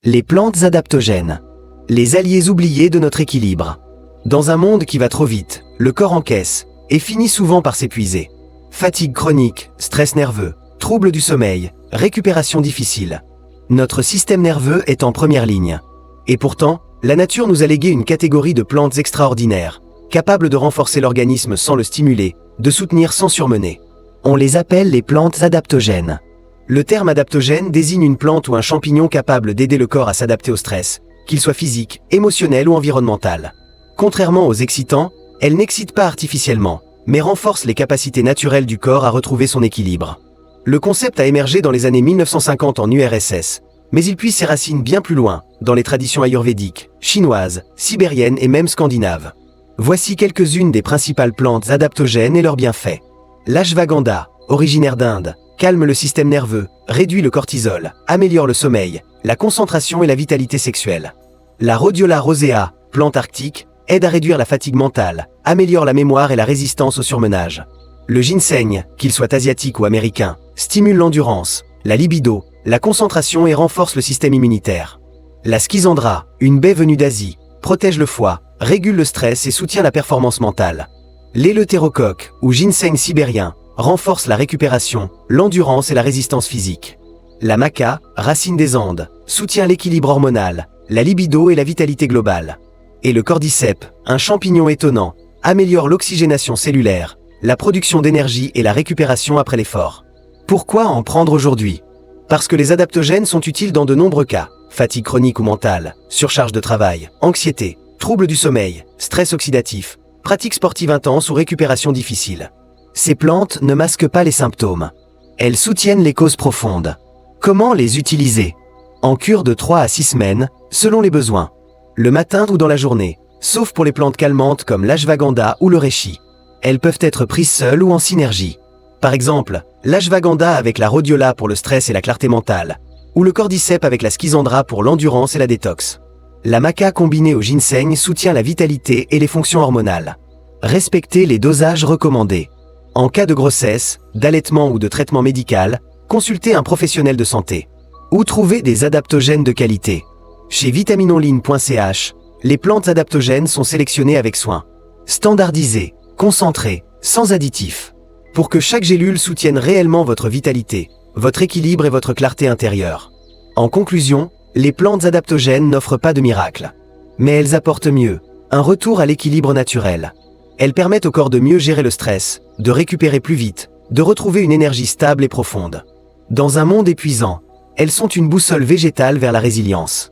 Les plantes adaptogènes. Les alliés oubliés de notre équilibre. Dans un monde qui va trop vite, le corps encaisse et finit souvent par s'épuiser. Fatigue chronique, stress nerveux, troubles du sommeil, récupération difficile. Notre système nerveux est en première ligne. Et pourtant, la nature nous a légué une catégorie de plantes extraordinaires, capables de renforcer l'organisme sans le stimuler, de soutenir sans surmener. On les appelle les plantes adaptogènes. Le terme adaptogène désigne une plante ou un champignon capable d'aider le corps à s'adapter au stress, qu'il soit physique, émotionnel ou environnemental. Contrairement aux excitants, elles n'excitent pas artificiellement, mais renforcent les capacités naturelles du corps à retrouver son équilibre. Le concept a émergé dans les années 1950 en URSS, mais il puise ses racines bien plus loin, dans les traditions ayurvédiques, chinoises, sibériennes et même scandinaves. Voici quelques-unes des principales plantes adaptogènes et leurs bienfaits. L'ashwagandha, originaire d'Inde, calme le système nerveux, réduit le cortisol, améliore le sommeil, la concentration et la vitalité sexuelle. La Rhodiola rosea, plante arctique, aide à réduire la fatigue mentale, améliore la mémoire et la résistance au surmenage. Le ginseng, qu'il soit asiatique ou américain, stimule l'endurance, la libido, la concentration et renforce le système immunitaire. La schizandra, une baie venue d'Asie, protège le foie, régule le stress et soutient la performance mentale. L'éleutérocoque, ou ginseng sibérien, renforce la récupération, l'endurance et la résistance physique. La maca, racine des Andes, soutient l'équilibre hormonal, la libido et la vitalité globale. Et le cordyceps, un champignon étonnant, améliore l'oxygénation cellulaire, la production d'énergie et la récupération après l'effort. Pourquoi en prendre aujourd'hui? Parce que les adaptogènes sont utiles dans de nombreux cas: fatigue chronique ou mentale, surcharge de travail, anxiété, troubles du sommeil, stress oxydatif, pratique sportive intense ou récupération difficile. Ces plantes ne masquent pas les symptômes. Elles soutiennent les causes profondes. Comment les utiliser? En cure de 3 à 6 semaines, selon les besoins. Le matin ou dans la journée, sauf pour les plantes calmantes comme l'ashwagandha ou le reishi. Elles peuvent être prises seules ou en synergie. Par exemple, l'ashwagandha avec la rhodiola pour le stress et la clarté mentale, ou le cordyceps avec la schizandra pour l'endurance et la détox. La maca combinée au ginseng soutient la vitalité et les fonctions hormonales. Respectez les dosages recommandés. En cas de grossesse, d'allaitement ou de traitement médical, consultez un professionnel de santé. Où trouver des adaptogènes de qualité? Chez vitaminonline.ch, les plantes adaptogènes sont sélectionnées avec soin. Standardisées, concentrées, sans additifs. Pour que chaque gélule soutienne réellement votre vitalité, votre équilibre et votre clarté intérieure. En conclusion, les plantes adaptogènes n'offrent pas de miracle. Mais elles apportent mieux, un retour à l'équilibre naturel. Elles permettent au corps de mieux gérer le stress, de récupérer plus vite, de retrouver une énergie stable et profonde. Dans un monde épuisant, elles sont une boussole végétale vers la résilience.